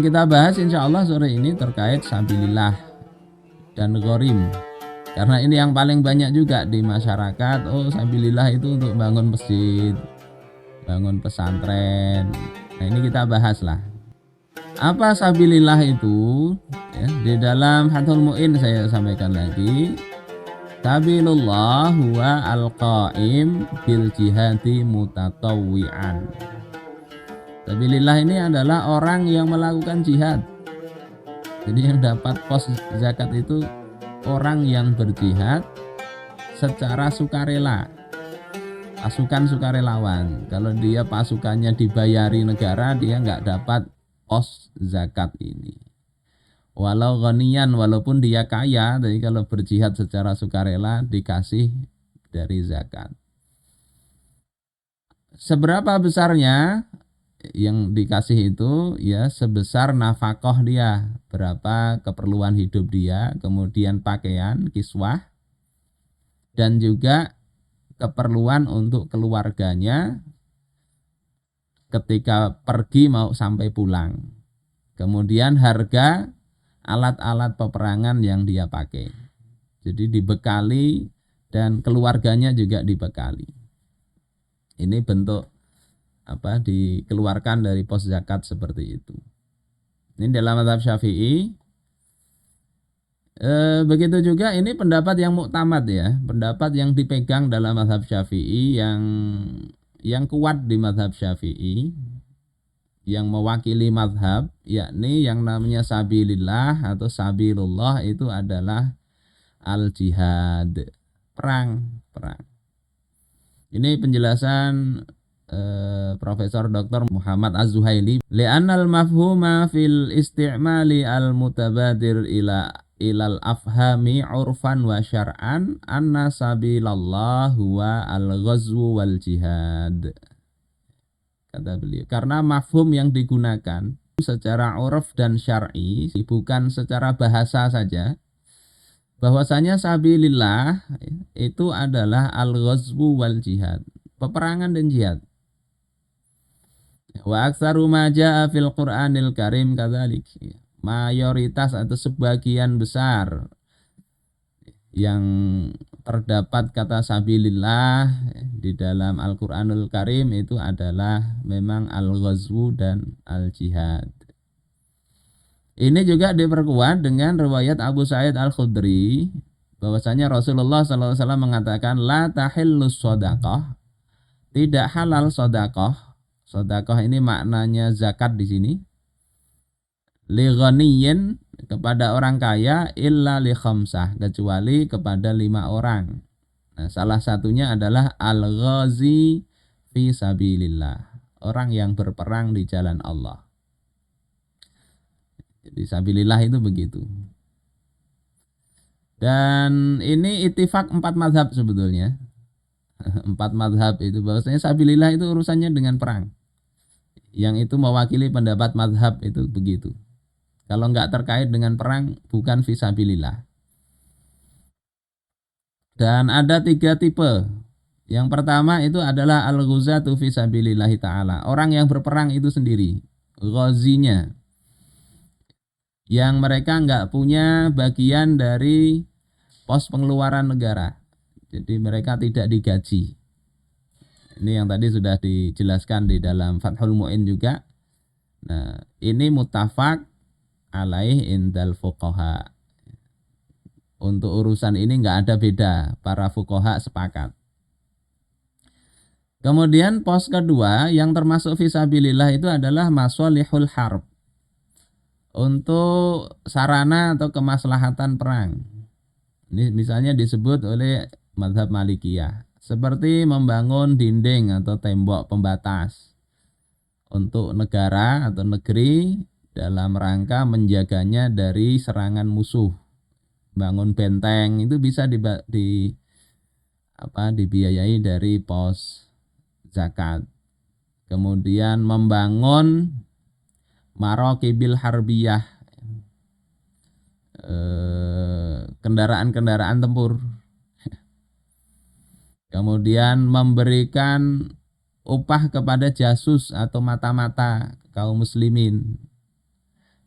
kita bahas insya Allah sore ini terkait sabilillah dan gharim. Karena ini yang paling banyak juga di masyarakat. Oh, sabilillah itu untuk bangun masjid, bangun pesantren. Nah, ini kita bahas lah. Apa sabilillah itu? Ya, di dalam Fathul Mu'in saya sampaikan lagi. Sabilullah huwa al-qaim bil jihadi mutatawwi'an. Sabilillah ini adalah orang yang melakukan jihad. Jadi yang dapat pos zakat itu orang yang berjihad secara sukarela. Pasukan sukarelawan. Kalau dia pasukannya dibayari negara, dia nggak dapat pos zakat ini. Walau ghaniyan, walaupun dia kaya, tapi kalau berjihad secara sukarela dikasih dari zakat. Seberapa besarnya yang dikasih itu? Ya sebesar nafkah dia, berapa keperluan hidup dia, kemudian pakaian, kiswah, dan juga keperluan untuk keluarganya ketika pergi mau sampai pulang. Kemudian harga alat-alat peperangan yang dia pakai. Jadi dibekali dan keluarganya juga dibekali. Ini bentuk apa dikeluarkan dari pos zakat seperti itu. Ini dalam mazhab Syafi'i. Begitu juga ini pendapat yang muktamad ya, pendapat yang dipegang dalam mazhab Syafi'i yang kuat di mazhab Syafi'i, yang mewakili mazhab, yakni yang namanya sabilillah atau sabilullah itu adalah al-jihad, perang. Ini penjelasan Profesor Dr. Muhammad Az-Zuhaili. Li'annal mafhuma fil isti'mali al-mutabadir ilal afhami urfan wa syar'an anna sabilallah huwa al-ghazwu wal jihad. Kata beliau, karena mafhum yang digunakan secara urf dan syar'i, bukan secara bahasa saja, bahwasanya sabilillah itu adalah al-ghazwu wal jihad, peperangan dan jihad. Wa aktsaru ma jaa fil Qur'anil Karim kadzalik. Mayoritas atau sebagian besar yang terdapat kata sabilillah di dalam Al-Qur'anul Karim itu adalah memang al-ghazwu dan al-jihad. Ini juga diperkuat dengan riwayat Abu Sa'id Al-Khudri bahwasanya Rasulullah SAW mengatakan la tahillus shadaqah, tidak halal sedekah. Sedekah ini maknanya zakat di sini. Li ghaniyin, kepada orang kaya, illa li khamsah, kecuali kepada 5 orang. Nah, salah satunya adalah al-ghazi fi sabilillah, orang yang berperang di jalan Allah. Jadi sabilillah itu begitu. Dan ini ittifaq 4 mazhab sebetulnya. 4 mazhab itu bahwasanya sabilillah itu urusannya dengan perang. Yang itu mewakili pendapat mazhab itu begitu. Kalau enggak terkait dengan perang, bukan fisabilillah. Dan ada 3 tipe. Yang pertama itu adalah al-ghuzatu fisabilillahi ta'ala, orang yang berperang itu sendiri, ghazinya, yang mereka enggak punya bagian dari pos pengeluaran negara. Jadi mereka tidak digaji. Ini yang tadi sudah dijelaskan di dalam Fathul Mu'in juga. Nah, ini muttafaq alaih indal fuqaha. Untuk urusan ini enggak ada beda, para fuqaha sepakat. Kemudian pos kedua yang termasuk fisabilillah itu adalah masolihul harb, untuk sarana atau kemaslahatan perang. Ini misalnya disebut oleh mazhab Malikiyah, seperti membangun dinding atau tembok pembatas untuk negara atau negeri dalam rangka menjaganya dari serangan musuh. Bangun benteng itu bisa dibiayai dari pos zakat. Kemudian membangun marokibil harbiyah, kendaraan-kendaraan tempur. Kemudian memberikan upah kepada jasus atau mata-mata kaum muslimin.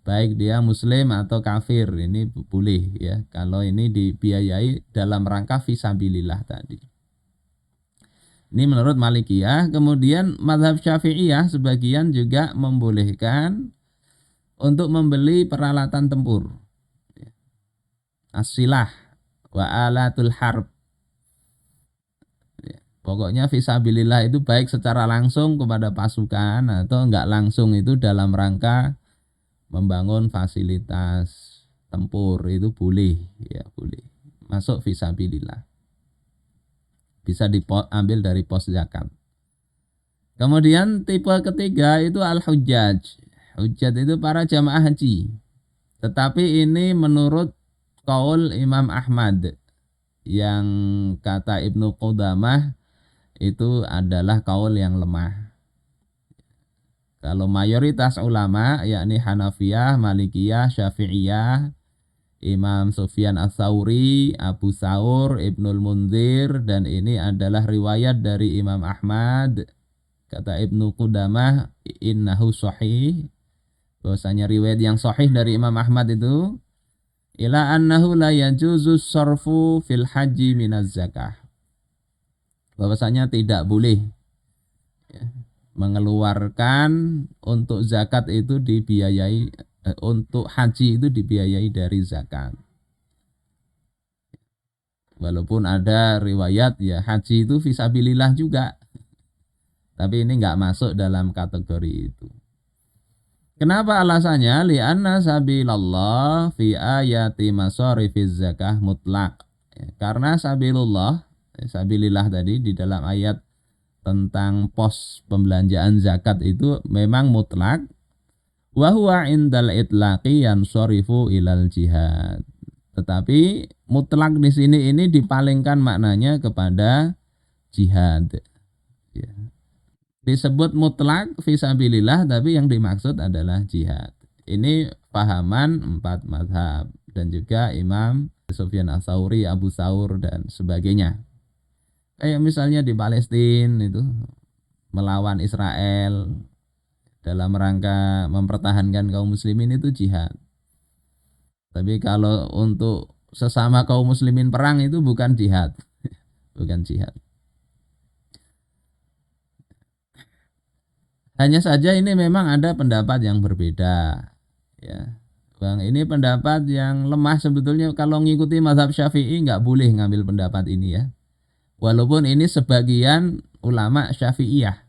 baik dia muslim atau kafir, ini boleh ya kalau ini dibiayai dalam rangka fisabilillah tadi. Ini menurut Malikiyah. Kemudian mazhab Syafi'iyah sebagian juga membolehkan untuk membeli peralatan tempur, as-silah wa alatul harb. Pokoknya fisabilillah itu baik secara langsung kepada pasukan atau enggak langsung itu dalam rangka membangun fasilitas tempur, itu boleh ya, boleh masuk fisabilillah, bisa diambil dari pos zakat. Kemudian tipe ketiga itu al-hujjaj. Hujjaj itu para jamaah haji, tetapi ini menurut qaul Imam Ahmad, yang kata Ibnu Qudamah itu adalah qaul yang lemah. Kalau mayoritas ulama yakni Hanafiyah, Malikiyah, Syafi'iyah, Imam Sufyan Ats-Tsauri, Abu Tsaur, Ibnul Munzir, dan ini adalah riwayat dari Imam Ahmad. Kata Ibnu Qudamah, innahu sahih, bahwasanya riwayat yang sahih dari Imam Ahmad itu ila annahu la yajuzu sarfu fil haji minaz zakah, bahwasanya tidak boleh ya, mengeluarkan untuk zakat itu dibiayai, untuk haji itu dibiayai dari zakat. Walaupun ada riwayat ya haji itu fisabilillah juga, tapi ini enggak masuk dalam kategori itu. Kenapa alasannya? Li'anna sabilallah fi ayati masarifiz zakah mutlak. Karena sabilullah, sabilillah tadi di dalam ayat tentang pos pembelanjaan zakat itu memang mutlak. Wa huwa indal itlaqi yansarifu ilal jihad. Tetapi mutlak di sini ini dipalingkan maknanya kepada jihad. Ya. Disebut mutlak fisabilillah, tapi yang dimaksud adalah jihad. Ini pahaman 4 mazhab dan juga Imam Sufyan Ats-Tsauri, Abu Tsaur dan sebagainya. Kayak misalnya di Palestina itu melawan Israel dalam rangka mempertahankan kaum muslimin, itu jihad. Tapi kalau untuk sesama kaum muslimin perang itu bukan jihad. Bukan jihad. Hanya saja ini memang ada pendapat yang berbeda. Ya. Bang, ini pendapat yang lemah sebetulnya. Kalau ngikuti mazhab Syafi'i nggak boleh ngambil pendapat ini ya. Walaupun ini sebagian ulama Syafi'iyah.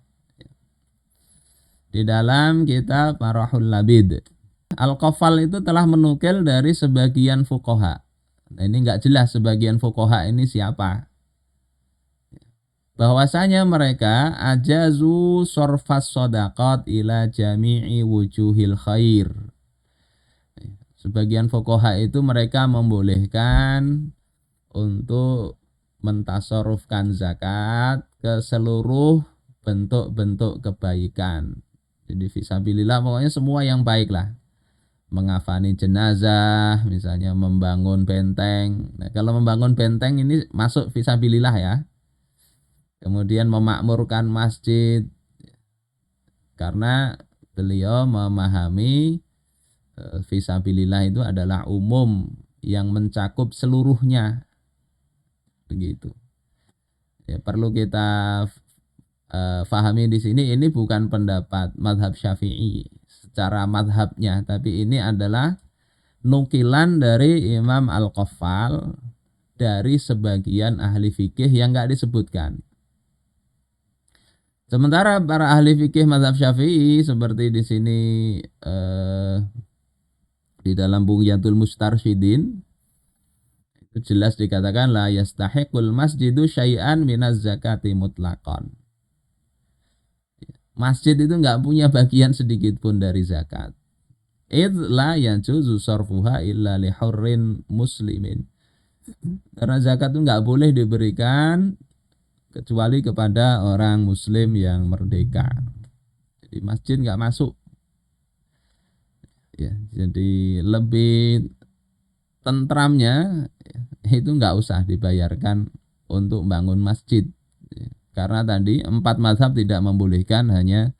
Di dalam kitab Marahul Labid, Al-Qaffal itu telah menukil dari sebagian fuqaha. Nah, ini nggak jelas sebagian fuqaha ini siapa. Bahwasanya mereka ajazu sorfas sodaqat ila jami'i wujuhil khair. Sebagian fuqaha itu mereka membolehkan untuk mentasarrufkan zakat ke seluruh bentuk-bentuk kebaikan. Jadi fisabilillah pokoknya semua yang baik lah. Mengafani jenazah, misalnya membangun benteng. Nah, kalau membangun benteng ini masuk fisabilillah ya. Kemudian memakmurkan masjid, karena beliau memahami fisabilillah itu adalah umum yang mencakup seluruhnya, begitu. Ya, perlu kita fahami di sini, ini bukan pendapat mazhab Syafi'i secara mazhabnya, tapi ini adalah nukilan dari Imam Al-Qaffal dari sebagian ahli fikih yang enggak disebutkan. Sementara para ahli fikih mazhab Syafi'i seperti di sini di dalam Bughyatul Mustarsyidin itu jelas dikatakan la yastahiqul masjidu syai'an minaz zakati mutlaqan. Masjid itu enggak punya bagian sedikit pun dari zakat. Id la yajuzu sarfuha illa li hurrin muslimin. Karena zakat itu enggak boleh diberikan kecuali kepada orang muslim yang merdeka. Jadi masjid nggak masuk. Ya, jadi lebih tentramnya itu nggak usah dibayarkan untuk bangun masjid. Karena tadi 4 mazhab tidak membolehkan, hanya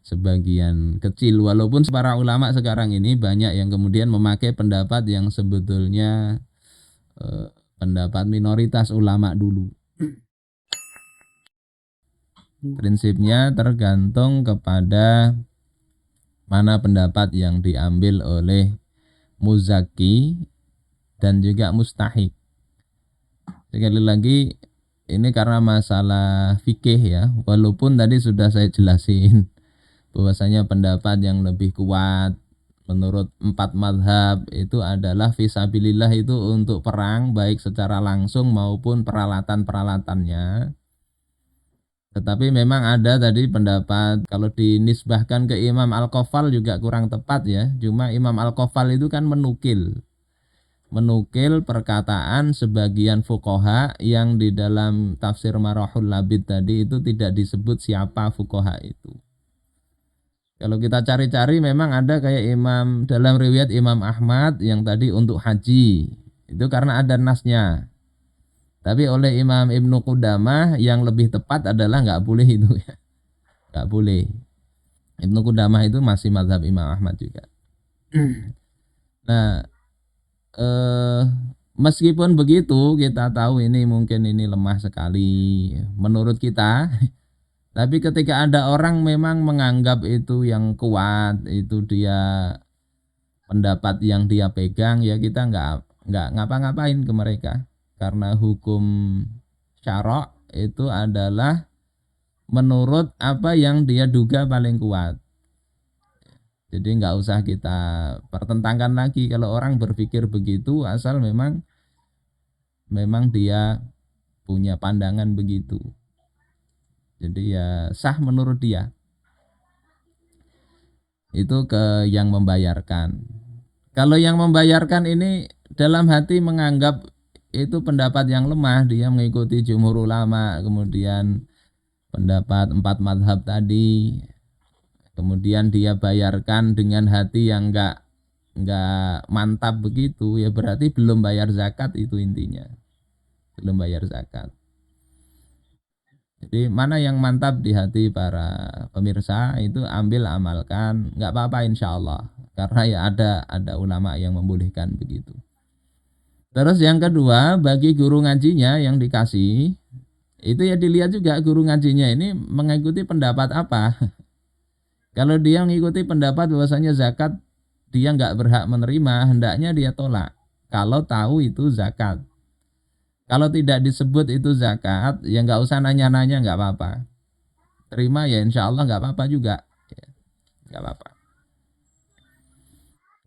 sebagian kecil, walaupun para ulama sekarang ini banyak yang kemudian memakai pendapat yang sebetulnya pendapat minoritas ulama dulu. Prinsipnya tergantung kepada mana pendapat yang diambil oleh muzaki dan juga mustahik. Sekali lagi ini karena masalah fikih ya, walaupun tadi sudah saya jelasin bahwasanya pendapat yang lebih kuat menurut 4 madhab itu adalah fisabilillah itu untuk perang baik secara langsung maupun peralatan-peralatannya. Tetapi memang ada tadi pendapat kalau dinisbahkan ke Imam Al-Qafal juga kurang tepat ya. Cuma Imam Al-Qafal itu kan menukil perkataan sebagian fuqaha yang di dalam tafsir Marahul Labid tadi itu tidak disebut siapa fuqaha itu. Kalau kita cari-cari memang ada kayak Imam dalam riwayat Imam Ahmad yang tadi untuk haji. Itu karena ada nasnya. Tapi oleh Imam Ibnu Qudamah yang lebih tepat adalah nggak boleh itu ya. Nggak boleh. Ibnu Qudamah itu masih mazhab Imam Ahmad juga. Nah, meskipun begitu kita tahu ini mungkin ini lemah sekali menurut kita. Tapi ketika ada orang memang menganggap itu yang kuat, itu dia pendapat yang dia pegang, ya kita nggak ngapa-ngapain ke mereka. Karena hukum syara' itu adalah menurut apa yang dia duga paling kuat. Jadi nggak usah kita pertentangkan lagi kalau orang berpikir begitu asal memang dia punya pandangan begitu. Jadi ya sah menurut dia. Itu ke yang membayarkan. Kalau yang membayarkan ini dalam hati menganggap itu pendapat yang lemah, dia mengikuti jumhur ulama, kemudian pendapat 4 madhab tadi, kemudian dia bayarkan dengan hati yang enggak mantap begitu, ya berarti belum bayar zakat, itu intinya. Belum bayar zakat. Jadi mana yang mantap di hati para pemirsa itu ambil amalkan, nggak apa-apa insya Allah. Karena ya ada ulama yang membolehkan begitu. Terus yang kedua, bagi guru ngajinya yang dikasih, itu ya dilihat juga guru ngajinya ini mengikuti pendapat apa. Kalau dia mengikuti pendapat bahwasanya zakat dia nggak berhak menerima, hendaknya dia tolak. Kalau tahu itu zakat. Kalau tidak disebut itu zakat, ya nggak usah nanya-nanya, nggak apa-apa. Terima ya insya Allah nggak apa-apa juga. Ya, nggak apa-apa.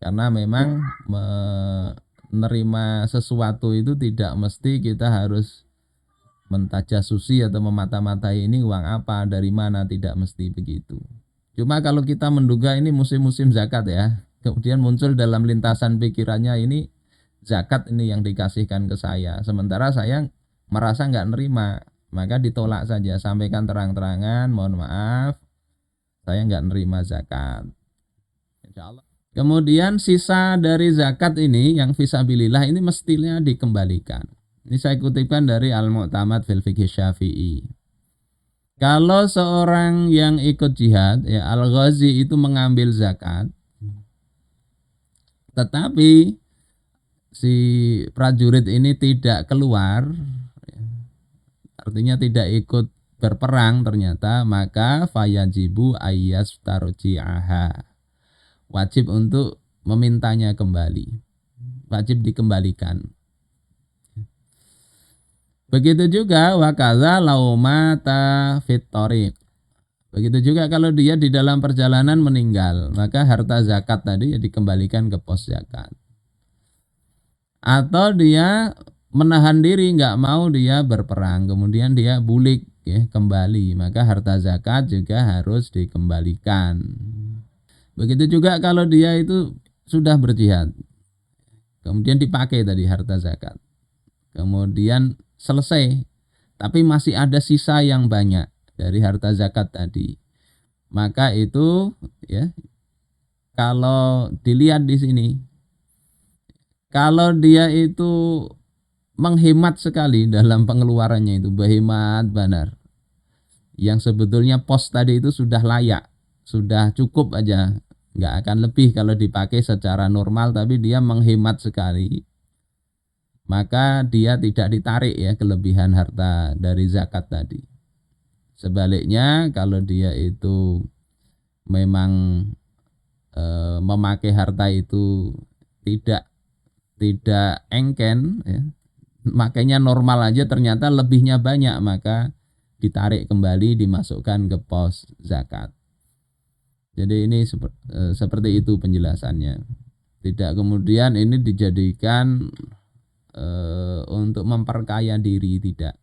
Karena memang menerima sesuatu itu tidak mesti kita harus mentajasusi atau memata-matai ini uang apa, dari mana, tidak mesti begitu. Cuma kalau kita menduga ini musim-musim zakat ya, kemudian muncul dalam lintasan pikirannya ini zakat ini yang dikasihkan ke saya, sementara saya merasa nggak nerima, maka ditolak saja, sampaikan terang-terangan, mohon maaf, saya nggak nerima zakat. Insya Allah. Kemudian sisa dari zakat ini yang fisabilillah ini mestinya dikembalikan. Ini saya kutipkan dari Al-Mu'tamad fil Fiqh Syafi'i. Kalau seorang yang ikut jihad, ya Al-Ghazi itu mengambil zakat, tetapi si prajurit ini tidak keluar, artinya tidak ikut berperang ternyata, maka fayajibu ayyas tarji'aha. Wajib untuk memintanya kembali. Wajib dikembalikan. Begitu juga wakaza laumata fit thoriq. Begitu juga kalau dia di dalam perjalanan meninggal, maka harta zakat tadi ya dikembalikan ke pos zakat. Atau dia menahan diri, nggak mau dia berperang, kemudian dia bulik ya, kembali, maka harta zakat juga harus dikembalikan. Begitu juga kalau dia itu sudah berjihad, kemudian dipakai tadi harta zakat, kemudian selesai, tapi masih ada sisa yang banyak dari harta zakat tadi, maka itu ya kalau dilihat di sini, kalau dia itu menghemat sekali dalam pengeluarannya, itu berhemat benar, yang sebetulnya pos tadi itu sudah layak, sudah cukup aja, nggak akan lebih kalau dipakai secara normal, tapi dia menghemat sekali, maka dia tidak ditarik ya kelebihan harta dari zakat tadi. Sebaliknya kalau dia itu memang memakai harta itu tidak tidak engken ya, makanya normal aja ternyata lebihnya banyak, maka ditarik kembali dimasukkan ke pos zakat. Jadi ini seperti itu penjelasannya. Tidak kemudian ini dijadikan untuk memperkaya diri, tidak.